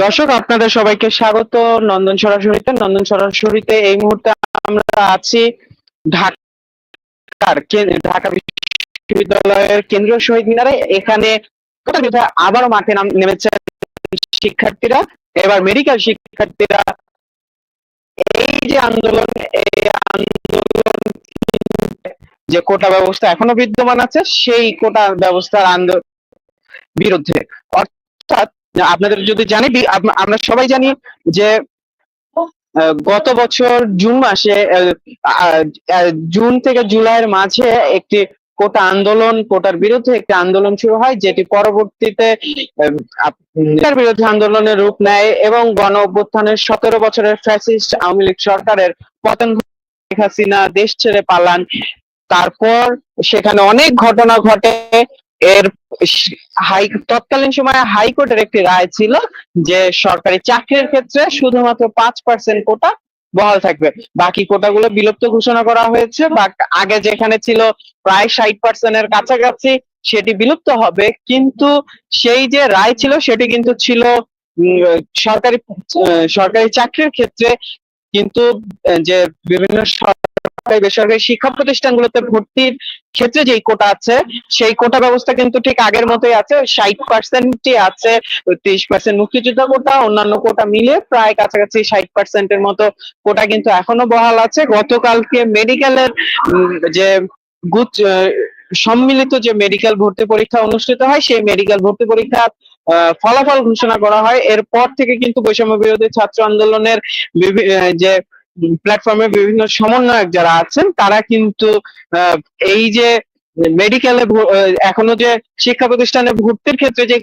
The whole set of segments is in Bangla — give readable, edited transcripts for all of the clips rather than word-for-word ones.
দর্শক, আপনাদের সবাইকে স্বাগত নন্দন সরাসরিতে। নন্দন সরাসরিতে এই মুহূর্তে আমরা আছি ঢাকা বিশ্ববিদ্যালয়ের কেন্দ্রীয় শহীদ মিনারে। এখানে আবারও মাঠে নেমেছে শিক্ষার্থীরা। এবার মেডিকেল শিক্ষার্থীরা এই যে আন্দোলন, এই আন্দোলন যে কোটা ব্যবস্থা এখনো বিদ্যমান আছে, সেই কোটা ব্যবস্থার বিরুদ্ধে। অর্থাৎ আপনাদের যদি জানি, আমরা সবাই জানি যে গত বছর জুন মাসে জুন থেকে জুলাইয়ের মাঝে একটি কোটার বিরুদ্ধে একটি আন্দোলন শুরু হয়, যেটি পরবর্তীতে বিরুদ্ধে আন্দোলনের রূপ নেয় এবং গণ অভ্যুত্থানের 17 বছরের ফ্যাসিস্ট আওয়ামী লীগ সরকারের পতন, শেখ হাসিনা দেশ ছেড়ে পালান। তারপর সেখানে অনেক ঘটনা ঘটে। এর তৎকালীন সময়ে হাইকোর্টের একটি রায় ছিল যে সরকারি চাকরির ক্ষেত্রে শুধুমাত্র 5% কোটা বহাল থাকবে, বাকি কোটাগুলো বিলুপ্ত ঘোষণা করা হয়েছে। বা আগে যেখানে ছিল প্রায় 60% কাছাকাছি, সেটি বিলুপ্ত হবে। কিন্তু সেই যে রায় ছিল সেটি কিন্তু ছিল সরকারি চাকরির ক্ষেত্রে। কিন্তু যে বিভিন্ন বেসরকারি শিক্ষা প্রতিষ্ঠানগুলোতে ভর্তির ক্ষেত্রে যেই কোটা আছে, সেই কোটা ব্যবস্থা কিন্তু ঠিক আগের মতোই আছে। 60%ই আছে, 30% মুক্তিযোদ্ধা কোটা, অন্যান্য কোটা মিলে প্রায় কাছাকাছি 60%-এর মতো কোটা কিন্তু এখনো বহাল আছে। গতকালকে মেডিকেলের যে সম্মিলিত যে মেডিকেল ভর্তি পরীক্ষা অনুষ্ঠিত হয়, সেই মেডিকেল ভর্তি পরীক্ষার ফলাফল ঘোষণা করা হয়। এরপর থেকে কিন্তু বৈষম্য বিরোধী ছাত্র আন্দোলনের যে প্ল্যাটফর্মে বিভিন্ন সমন্বয়ক যারা আছেন, তারা কিন্তু এই যে মেডিকেলে এখনো যে শিক্ষা প্রতিষ্ঠানে ভর্তির ক্ষেত্রে যে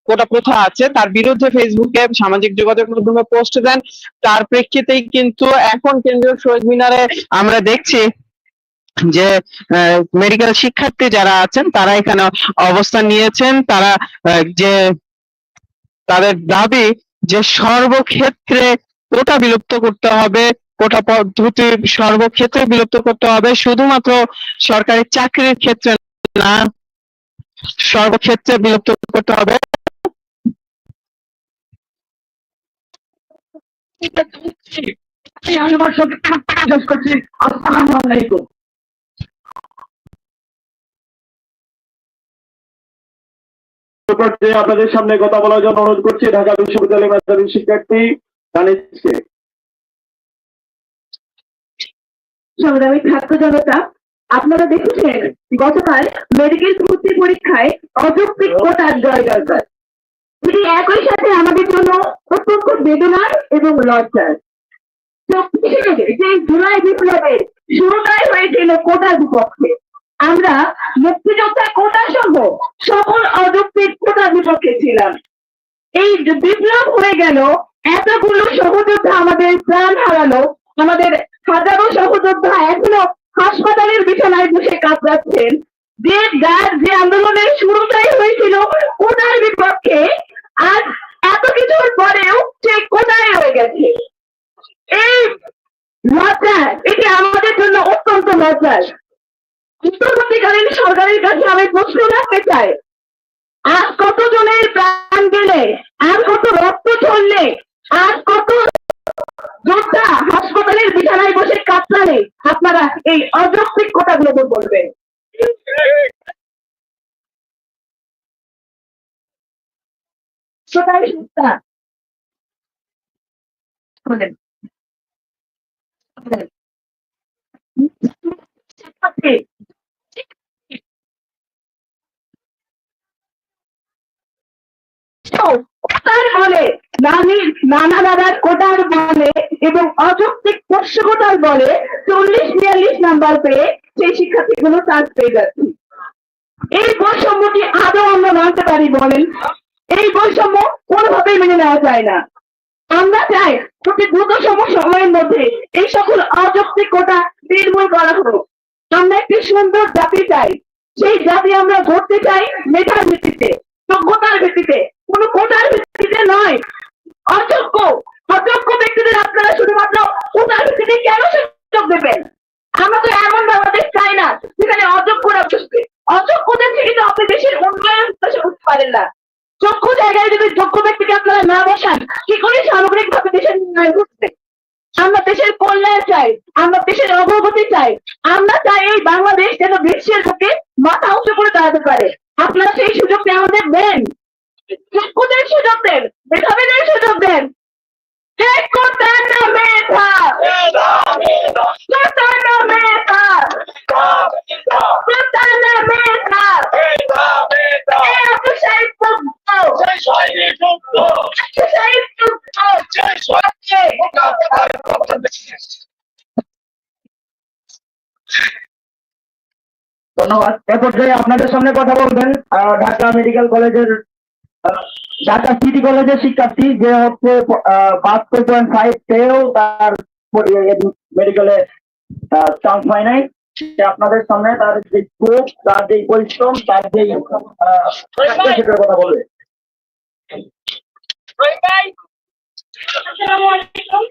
কোটা প্রথা আছে, তার বিরুদ্ধে ফেসবুকে, সামাজিক যোগাযোগ মাধ্যমে পোস্ট দেন। তার প্রেক্ষিতেই কিন্তু এখন কেন্দ্রীয় শহীদ মিনারে আমরা দেখছি যে মেডিকেল শিক্ষার্থী যারা আছেন তারা এখানে অবস্থান নিয়েছেন। তারা যে তাদের দাবি যে সর্বক্ষেত্রে কোটা বিলুপ্ত করতে হবে, কোটা পদ্ধতি সর্বক্ষেত্রে বিলুপ্ত করতে হবে, শুধুমাত্র সরকারি চাকরির ক্ষেত্রে না, সর্বক্ষেত্রে বিলুপ্ত করতে হবে। আপনাদের সামনে কথা বলার জন্য অনুরোধ করছি ঢাকা বিশ্ববিদ্যালয়ের মেধাবী শিক্ষার্থী দানিশকে। সংগ্রামী ছাত্র জনতা, আপনারা দেখেছেন গতকাল মেডিকেল ভর্তি পরীক্ষায় অযৌক্তিক কোটার জয়জয়কার। এটি একই সাথে আমাদের জন্য অত্যন্ত বেদনার এবং লজ্জার। যে জুলাই বিপ্লবের শুরুটাই হয়েছিল কোটার বিপক্ষে। আমরা মুক্তিযোদ্ধা কোটা সহ সকল অযৌক্তিক কোটার বিপক্ষে ছিলাম। এই বিপ্লব হয়ে গেল, এতগুলো সহযোদ্ধা আমাদের প্রাণ হারালো, আমাদের হাজারো সহযোদ্ধা এখনো হাসপাতালের বিছানায় বসে কাতরাচ্ছেন। যে আন্দোলনের শুরুটাই হয়েছিল কোটার বিপক্ষে, আজ এত কিছুর পরেও সে কোটায় হয়ে গেছে। এই লজ্জা, এটি আমাদের জন্য অত্যন্ত লজ্জার। অন্তর্বর্তীকালীন সরকারের কাছে আমি প্রশ্ন রাখতে চাই, আজ কত জনের প্রাণ গেলে, আর কত রক্ত ঝরলে, আর কত যোদ্ধা হাসপাতালের বিছানায় বসে কাতরালে আপনারা এই অযৌক্তিক কোটাগুলো দূর করবেন? কোটার বলে, নানা দাদার কোটার বলে এবং অযৌক্তিক পোষ্য কোটার বলে 40-42 নাম্বার পেয়ে সেই শিক্ষার্থীগুলো চান্স পেয়ে যাচ্ছে। এই বৈষম্যটি আদৌ আমরা মানতে পারি বলেন? এই বৈষম্য কোনোভাবেই মেনে নেওয়া যায় না। আমরা চাই অতি দ্রুততম সময়ের মধ্যে এই সকল অযৌক্তিক কোটা নির্মূল করা হোক। আমরা একটি সুন্দর জাতি চাই, সেই জাতি আমরা গড়তে চাই মেধার ভিত্তিতে, যোগ্যতার ভিত্তিতে, কোন কোটার ভিত্তিতে নয়। অযোগ্য ব্যক্তিদের আপনারা পারেন না। যোগ্য জায়গায় যদি যোগ্য ব্যক্তিকে আপনারা না বসান, কি করে সামগ্রিক ভাবে দেশের উন্নয়ন ঘটবে? আমরা দেশের কল্যাণ চাই, আমরা দেশের অগ্রগতি চাই, আমরা চাই এই বাংলাদেশ যেন বিশ্বের বুকে মাথা উঁচু করে দাঁড়াতে পারে। আপনারা সেই সুযোগটা আমাদের দেন, যোগ্যদের সুযোগ দেন, মেধাবীদের সুযোগ দেন। ধন্যবাদ। এ পর্যায়ে আপনাদের সামনে কথা বলবেন ঢাকা মেডিকেল কলেজের ঢাকা সিটি কলেজের শিক্ষার্থী, যে হচ্ছে 72.5 পেয়েও তার মেডিকেলে চান্স হয় নাই। সে আপনাদের সামনে তার যে স্কোপ, তার যে পরিশ্রম, তার যে সেটার কথা বলবে। আসসালামু আলাইকুম।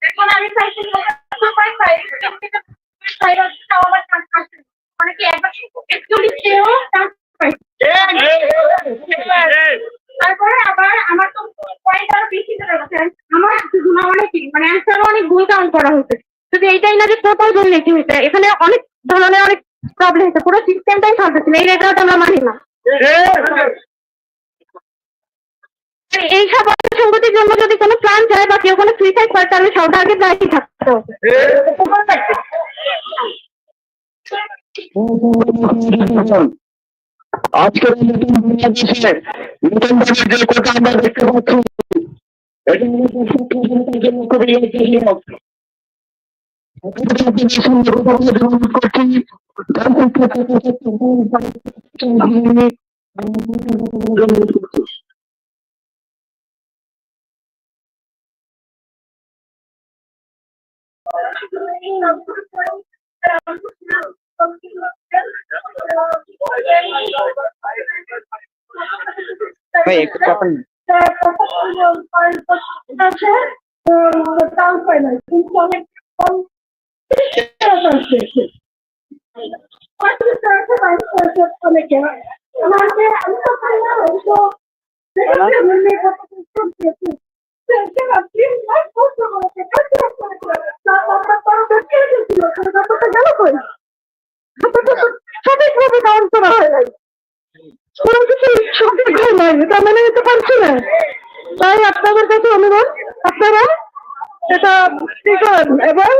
এখন আমি চাইছি অনেকে তারপরে আবার আমার তো পয়েন্ট আরো বেশি চলে গেছে। আমার অনেক মানে অ্যান্সারও অনেক ভুল কাউন্ট করা হয়েছে। যদি এইটাই না যে টোটাল ভুল লিখে হয়েছে, এখানে অনেক ধরনের অনেক প্রবলেম হচ্ছে, পুরো সিস্টেমটাই চলতেছে না। এই রেজাল্ট আমরা মানি না। এই সব অসঙ্গতির জন্য যদি কোনো প্ল্যান চায় বা কেউ কোনো সুইসাইড করে, তাহলে সবার আগে দায়ী থাকতে হবে। আজকের নতুন বাংলাদেশে নতুন যে কথা আমরা দেখতে পাচ্ছি, এটা খুবই লজ্জাজনক। ভাই একটু কথা সঠিকভাবে কাউন্ট করা হয় নাই, কোনো কিছু সঠিক হয় নাই, এটা মেনে নিতে পারছি না। তাই আপনাদের কাছে অনুরোধ, আপনারা এটা কি করেন এবং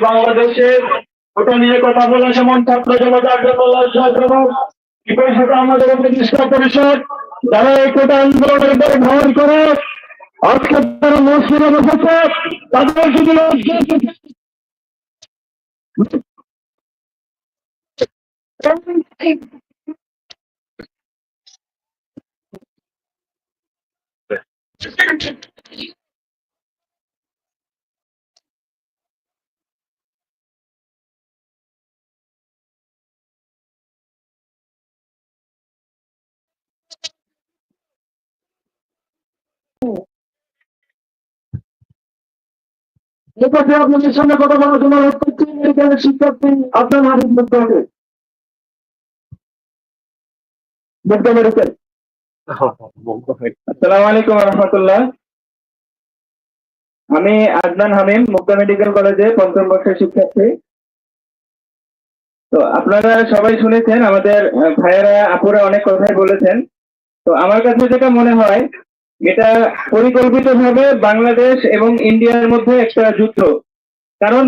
বাংলাদেশের ওটা নিয়ে কথা বলা যেমন ছাত্র জনতার জন্য লজ্জাজনক, একই সাথে আমাদের প্রতিষ্ঠা পরিষদ যারা এই কোটা আন্দোলনের উপর ভর করে আজকে তারা মসজিদে বসেছে, তাদের যদি আপনাদের সামনে কথা বলার জন্য অনুরোধ করছি মেডিকেলের শিক্ষার্থী আপনার হাবিব মুক্তাকে। মেডিকেল। আসসালামু আলাইকুম রহমতুল্লাহ। আমি আদনান হামিম, মুক্তা মেডিকেল কলেজে ৫ম বর্ষের শিক্ষার্থী। তো আপনারা সবাই শুনেছেন, আমাদের ভাইয়েরা আপুরা অনেক কথাই বলেছেন। তো আমার কাছে যেটা মনে হয়, এটা পরিকল্পিতভাবে বাংলাদেশ এবং ইন্ডিয়ার মধ্যে একটা যুদ্ধ। কারণ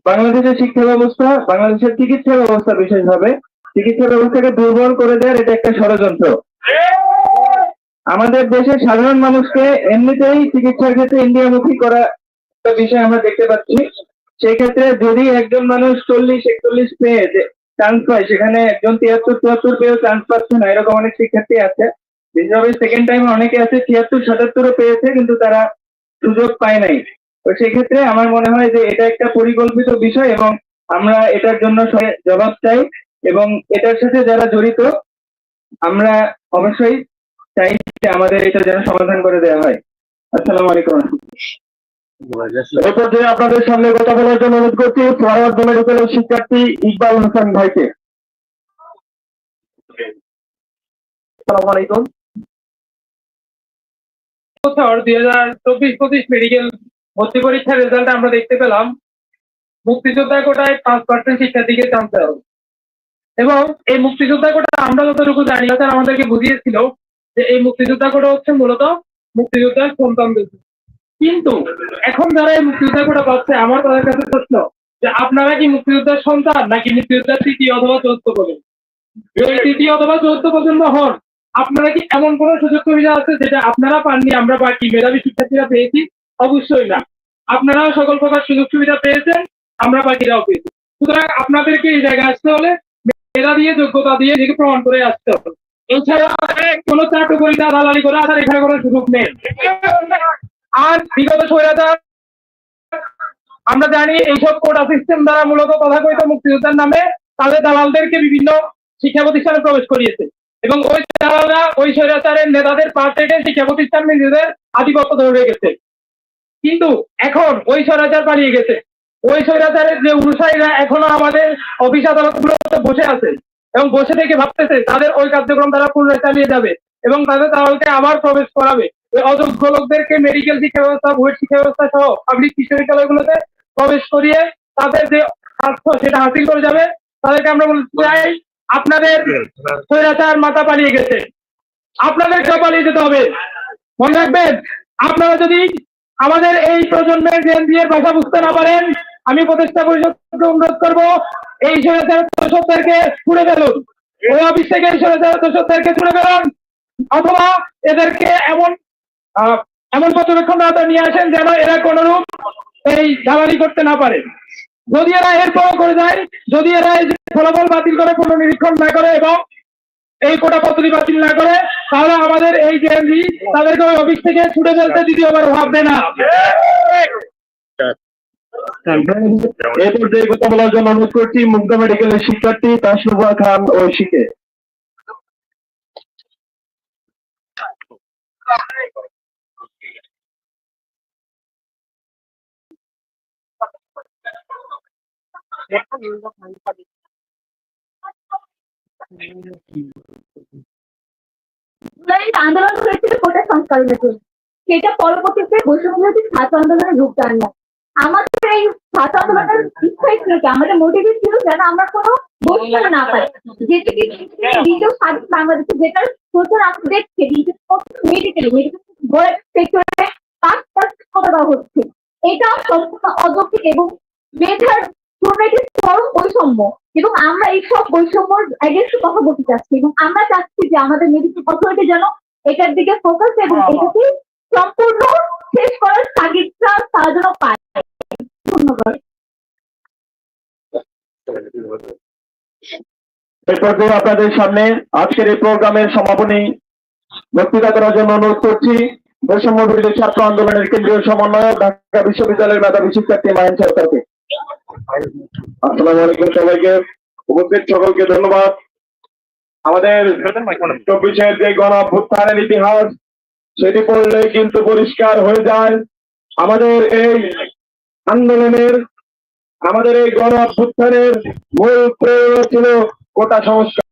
বাংলাদেশের শিক্ষা ব্যবস্থা, বাংলাদেশের চিকিৎসা ব্যবস্থা বিশেষভাবে চিকিৎসা ব্যবস্থাকে দুর্বল করে দেওয়ার এটা একটা ষড়যন্ত্র। আমাদের দেশের সাধারণ মানুষকে এমনিতেই চিকিৎসার ক্ষেত্রে ইন্ডিয়ামুখী করা একটা বিষয় আমরা দেখতে পাচ্ছি। সেই ক্ষেত্রে যদি একজন মানুষ 40-41 পেয়ে চান্স পায় সেখানে একজন 73-74 পেয়েও চান্স পাচ্ছে না, এরকম অনেক শিক্ষার্থী আছে। বিশেষভাবে সেকেন্ড টাইমে অনেকে আছে 76-77 পেয়েছে কিন্তু তারা সুযোগ পায় নাই। তো সেক্ষেত্রে আমার মনে হয় যে এটা একটা পরিকল্পিত বিষয় এবং আমরা এটার জন্য জবাব চাই এবং এটার সাথে যারা জড়িত আমরা অবশ্যই চাই যে আমাদের এটা যেন সমাধান করে দেওয়া হয়। আসসালামু আলাইকুম। এরপর যে আপনাদের সামনে কথা বলার জন্য অনুরোধ করছি ফরওয়ার্ড মেডিকেলের শিক্ষার্থী ইকবাল হোসেন ভাইকে। আসসালামু আলাইকুম। 2024-25 মেডিকেল ভর্তি পরীক্ষার রেজাল্ট আমরা দেখতে পেলাম মুক্তিযোদ্ধা কোটায় 5% শিক্ষার্থীকে চান্স দেওয়া হবে। এবং এই মুক্তিযোদ্ধা কোটা আমরা যতটুকু জানি স্যার আমাদেরকে বুঝিয়েছিল যে এই মুক্তিযোদ্ধা কোটা হচ্ছে মূলত মুক্তিযোদ্ধার সন্তানদের। কিন্তু এখন যারা এই মুক্তিযোদ্ধা কোটা পাচ্ছে আমার তাদের কাছে প্রশ্ন যে আপনারা কি মুক্তিযোদ্ধার সন্তান নাকি মুক্তিযোদ্ধার তৃতীয় অথবা চতুর্থ প্রজন্ম? যদি তৃতীয় অথবা চতুর্থ প্রজন্ম হন আপনারা কি এমন কোন সুযোগ সুবিধা আছে যেটা আপনারা পাননি আমরা বাকি মেধাবী শিক্ষার্থীরা পেয়েছি? অবশ্যই না। আপনারা সকল প্রকার সুযোগ সুবিধা পেয়েছেন, আমরা বাকিরাও পেয়েছি। সুতরাং আপনাদেরকে এই জায়গায় আসতে হলে মেধা দিয়ে যোগ্যতা দিয়ে নিজেকে প্রমাণ করে আসতে হবে। এছাড়া কোনো চাটুকরিতা দালালি করে আসার এখানে কোনো সুযোগ নেই। আর বিগত স্বৈরাচার আমরা জানি এইসব কোটা সিস্টেম দ্বারা মূলত তথাকথিত মুক্তিযোদ্ধার নামে তাদের দালালদেরকে বিভিন্ন শিক্ষা প্রতিষ্ঠানে প্রবেশ করিয়েছে এবং ওই দালালরা ওই স্বৈরাচারের নেতাদের পা থেকে শিক্ষা প্রতিষ্ঠান নিজেদের আধিপত্য ধরে গেছে। কিন্তু এখন ওই স্বৈরাচার পালিয়ে গেছে। ওই স্বৈরাচারের যে অনুসারীরা এখনো আমাদের অফিস আদালতগুলোতে বসে আছে এবং বসে থেকে ভাবতেছে তাদের ওই কার্যক্রম তারা পুনরায় চালিয়ে যাবে এবং তাদের দালালকে আবার প্রবেশ করাবে। ওই অযোগ্য লোকদেরকে মেডিকেল শিক্ষা ব্যবস্থা, বুয়েট শিক্ষা ব্যবস্থা সহ পাবলিক বিশ্ববিদ্যালয়গুলোতে প্রবেশ করিয়ে তাদের যে স্বার্থ সেটা হাসিল করে যাবে। তাদেরকে আমরা বলতে চাই আপনাদের স্বৈরাচার মাথা পালিয়ে গেছে, আপনাদেরকেও পালিয়ে যেতে হবে। মনে রাখবেন আপনারা যদি আমাদের এই প্রজন্মের জেনজির ভাষা বুঝতে না পারেন আমি প্রতিষ্ঠা পরিষদকে অনুরোধ করবো এই স্বৈরাচার দোষকদেরকে ছুড়ে ফেলুন, ওই অফিস থেকে এই স্বৈরাচার দোষকদেরকে ছুড়ে ফেলুন অথবা এদেরকে এমন পর্যবেক্ষণ নিয়ে আসেন যেন এরা কোনরূপ এই দালালি করতে না পারে। যদি এরা এরপর করে যায়, যদি এরা এই ফলাফল বাতিল করে কোনো নিরীক্ষণ না করে এবং এই কোটা পদ্ধতি বাতিল না করে তাহলে আমাদের এই জেএনজি তাদেরকে ওই অফিস থেকে ছুটে ফেলতে দ্বিতীয়বার ভাববে না। এই পর্যায়ে কথা বলার জন্য অনুরোধ করছি মুগ্ধা মেডিকেলের শিক্ষার্থী তাসনুভা খান ঐশীকে। আন্দোলন হয়েছিল কোটা সংস্কারের জন্য, সেটা পরবর্তীতে বৈষম্যবিরোধী ছাত্র আন্দোলনে রূপ দেন না। আমাদের এই ছাত্র আন্দোলনের ইচ্ছাই ছিল কি আমাদের মোটিভেট ছিল যেন আমরা কোনো বৈষম্য না পাই, যেটা কি দ্বিতীয় স্বাধীন বাংলাদেশে যেটা প্রচার আপনি দেখছে মেডিকেল সেক্টরে 5% করে দেওয়া হচ্ছে, এটা সম্পূর্ণ অযৌক্তিক এবং মেধার জন্য এটি চরম বৈষম্য এবং আমরা এই সব বৈষম্যর এগেইনস্টে কথা বলতে চাচ্ছি এবং আমরা চাচ্ছি যে আমাদের মেডিকেল অথরিটি যেন এটার দিকে ফোকাস এবং এটাকে সম্পূর্ণ শেষ করার তাগিদটা তারা যেন পায়। ধন্যবাদ। এই পর্যায়ে আপনাদের সামনে আজকের এই প্রোগ্রামের সমাপনী বক্তৃতা করার জন্য অনুরোধ করছি বৈষম্য বিরোধী ছাত্র আন্দোলনের কেন্দ্রীয় সমন্বয়ক ঢাকা বিশ্ববিদ্যালয়ের মেধাবী শিক্ষার্থী মাহিন সরকারকে। আসসালামু আলাইকুম সবাইকে, উপস্থিত সকলকে ধন্যবাদ। আমাদের 24-এর যে গণ অভ্যুত্থানের ইতিহাস সেটি পড়লে কিন্তু পরিষ্কার হয়ে যায় আমাদের এই আন্দোলনের, আমাদের এই গণ অভ্যুত্থানের মূল প্রেরণা ছিল কোটা সংস্কার।